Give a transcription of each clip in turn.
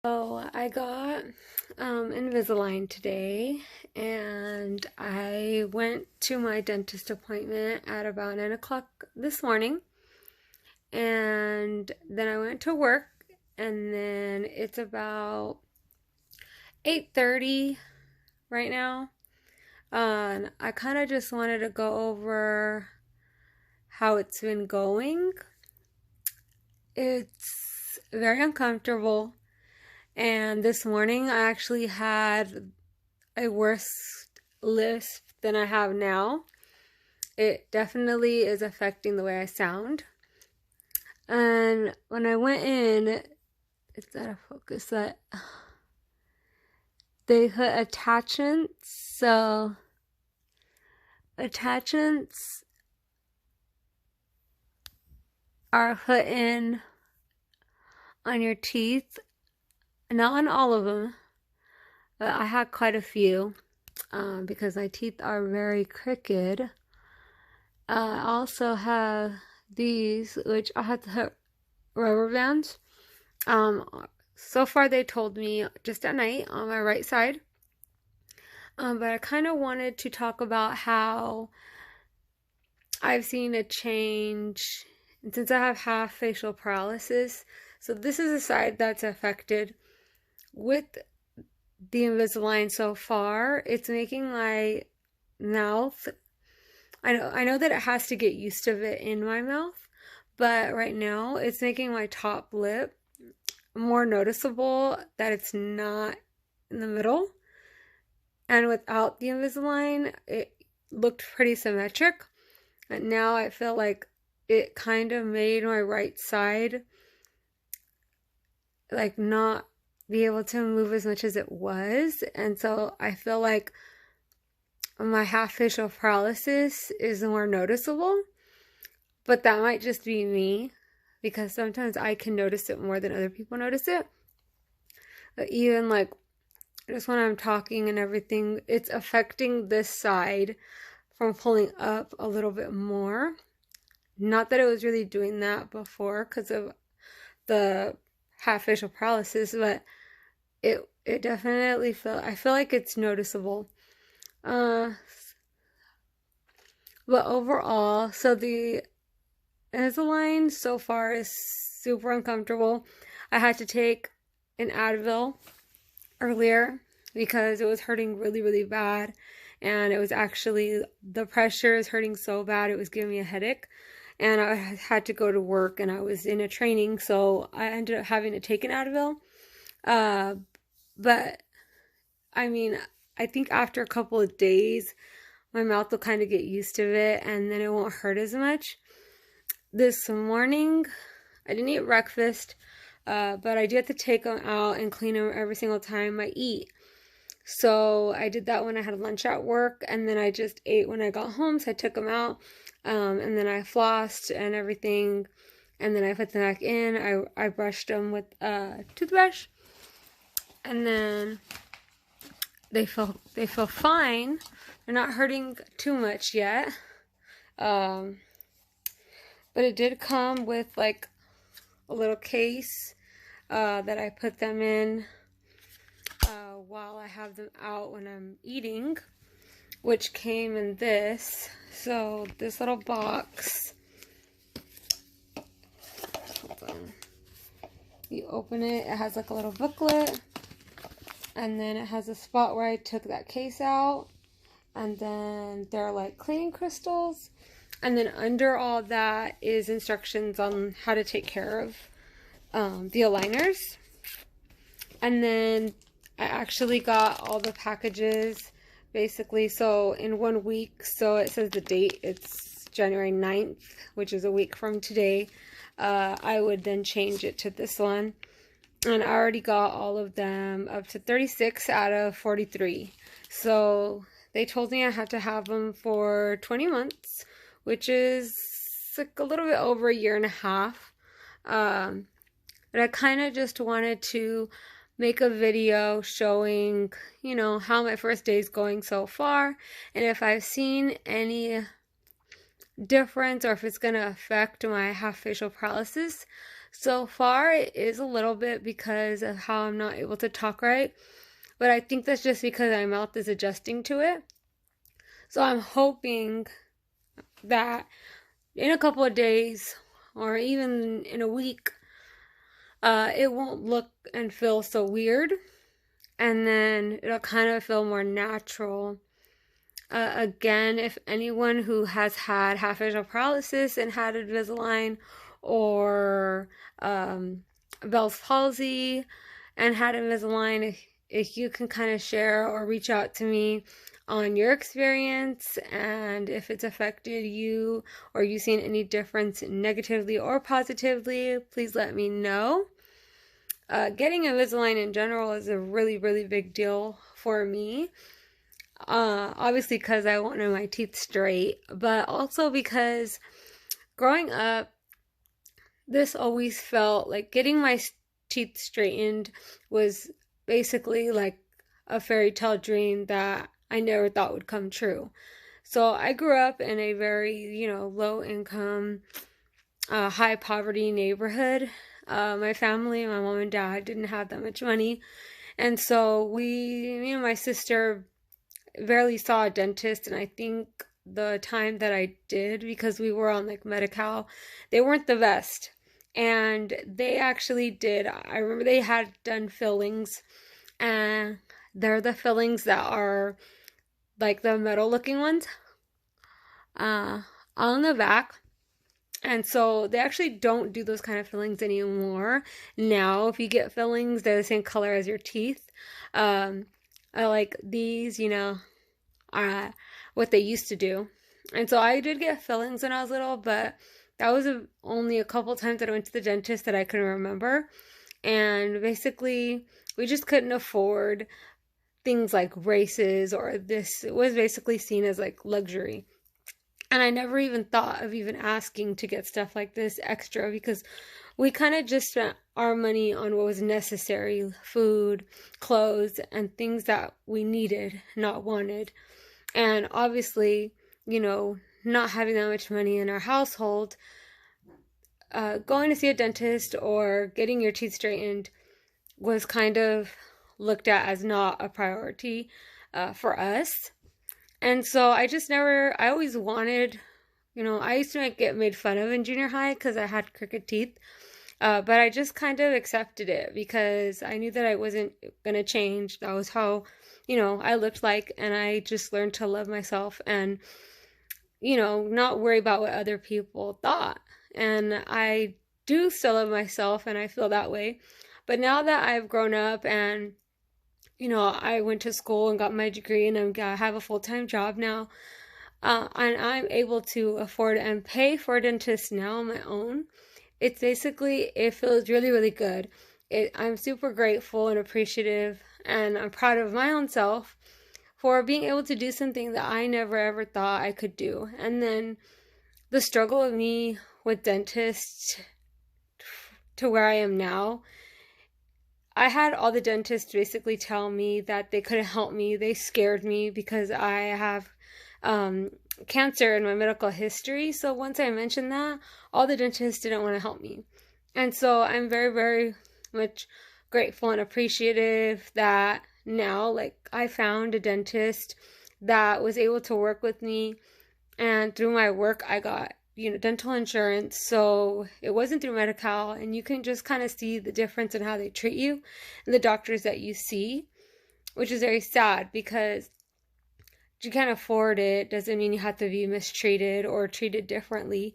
So I got Invisalign today, and I went to my dentist appointment at about 9 o'clock this morning, and then I went to work, and then it's about 8:30 right now. And I kind of just wanted to go over how it's been going. It's very uncomfortable. And this morning I actually had a worse lisp than I have now. It definitely is affecting the way I sound. And when I went in, it's out of focus, that they put attachments. So attachments are put in on your teeth. Not on all of them, but I had quite a few because my teeth are very crooked. I also have these, which I had to put rubber bands. So far they told me just at night on my right side. But I kind of wanted to talk about how I've seen a change since I have half facial paralysis. So this is the side that's affected. With the Invisalign so far, it's making my mouth, I know that it has to get used to it in my mouth, but right now it's making my top lip more noticeable that it's not in the middle. And without the Invisalign, it looked pretty symmetric. And now I feel like it kind of made my right side like not be able to move as much as it was. And so I feel like my half facial paralysis is more noticeable, but that might just be me because sometimes I can notice it more than other people notice it. But even like just when I'm talking and everything, it's affecting this side from pulling up a little bit more. Not that it was really doing that before because of the half facial paralysis, but it definitely I feel like it's noticeable. But overall, so the Invisalign so far is super uncomfortable. I had to take an Advil earlier because it was hurting really, really bad. And it was actually, the pressure is hurting so bad, it was giving me a headache. And I had to go to work and I was in a training, so I ended up having to take an Advil. But I mean, I think after a couple of days, my mouth will kind of get used to it and then it won't hurt as much. This morning, I didn't eat breakfast, but I do have to take them out and clean them every single time I eat. So I did that when I had lunch at work, and then I just ate when I got home, so I took them out, and then I flossed and everything, and then I put them back in. I brushed them with a toothbrush, and then they feel fine. They're not hurting too much yet. But it did come with like a little case that I put them in while I have them out when I'm eating, which came in this. So this little box, hold on. You open it, it has like a little booklet, and then it has a spot where I took that case out, and then there are like cleaning crystals, and then under all that is instructions on how to take care of the aligners. And then I actually got all the packages basically, so in 1 week, so it says the date, it's January 9th, which is a week from today. I would then change it to this one. And I already got all of them up to 36 out of 43. So they told me I had to have them for 20 months, which is like a little bit over a year and a half. But I kind of just wanted to make a video showing, you know, how my first day is going so far, and if I've seen any difference or if it's going to affect my half facial paralysis. So far, it is a little bit because of how I'm not able to talk right, but I think that's just because my mouth is adjusting to it. So I'm hoping that in a couple of days or even in a week, it won't look and feel so weird, and then it'll kind of feel more natural. Again, if anyone who has had half facial paralysis and had Invisalign, or Bell's palsy and had Invisalign, if you can kind of share or reach out to me on your experience and if it's affected you or you seen any difference negatively or positively, please let me know. Getting Invisalign in general is a really, really big deal for me. Obviously because I wanted my teeth straight, but also because growing up, this always felt like getting my teeth straightened was basically like a fairy tale dream that I never thought would come true. So I grew up in a very, low income, high poverty neighborhood. My family, my mom and dad didn't have that much money. And so me and my sister barely saw a dentist. And I think the time that I did, because we were on like Medi-Cal, they weren't the best. And they actually did. I remember they had done fillings, and they're the fillings that are like the metal looking ones on the back. And so they actually don't do those kind of fillings anymore. Now, if you get fillings, they're the same color as your teeth. I like these, what they used to do. And so I did get fillings when I was little, but that was only a couple times that I went to the dentist that I can remember. And basically, we just couldn't afford things like braces or this. It was basically seen as like luxury. And I never even thought of even asking to get stuff like this extra because we kind of just spent our money on what was necessary: food, clothes, and things that we needed, not wanted. And obviously, not having that much money in our household, going to see a dentist or getting your teeth straightened was kind of looked at as not a priority for us. And so I always wanted, I used to get made fun of in junior high because I had crooked teeth. But I just kind of accepted it because I knew that I wasn't going to change. That was how, I looked like, and I just learned to love myself and, not worry about what other people thought. And I do still love myself, and I feel that way. But now that I've grown up and, I went to school and got my degree and I have a full-time job now, and I'm able to afford and pay for a dentist now on my own. It feels really, really good. I'm super grateful and appreciative, and I'm proud of my own self for being able to do something that I never ever thought I could do. And then the struggle of me with dentists to where I am now, I had all the dentists basically tell me that they couldn't help me. They scared me because I have cancer in my medical history. So once I mentioned that, all the dentists didn't want to help me. And so I'm very, very much grateful and appreciative that now, like, I found a dentist that was able to work with me. And through my work, I got, dental insurance. So it wasn't through Medi-Cal. And you can just kind of see the difference in how they treat you and the doctors that you see, which is very sad because you can't afford it doesn't mean you have to be mistreated or treated differently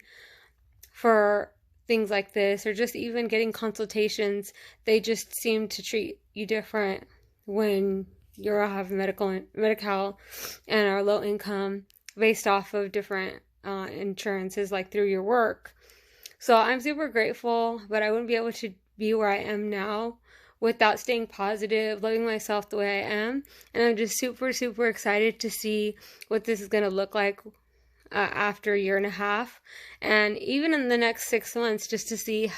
for things like this, or just even getting consultations. They just seem to treat you different when you have Medi-Cal and are low income based off of different insurances, like through your work. So I'm super grateful, but I wouldn't be able to be where I am now without staying positive, loving myself the way I am. And I'm just super, super excited to see what this is going to look like after a year and a half. And even in the next 6 months, just to see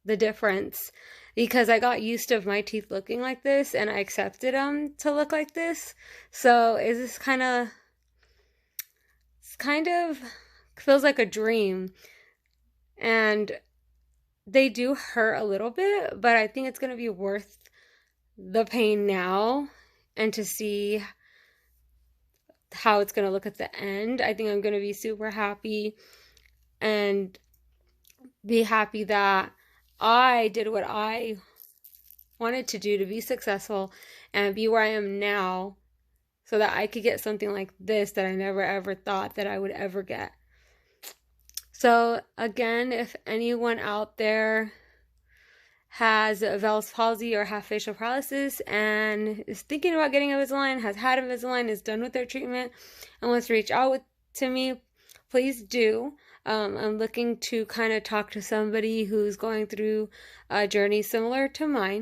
the difference. Because I got used to my teeth looking like this and I accepted them to look like this. So it's kind of feels like a dream. And they do hurt a little bit, but I think it's going to be worth the pain now and to see how it's going to look at the end. I think I'm going to be super happy and be happy that I did what I wanted to do to be successful and be where I am now so that I could get something like this that I never ever thought that I would ever get. So again, if anyone out there has Bell's palsy or have facial paralysis and is thinking about getting Invisalign, has had Invisalign, is done with their treatment, and wants to reach out to me, please do. I'm looking to kind of talk to somebody who's going through a journey similar to mine.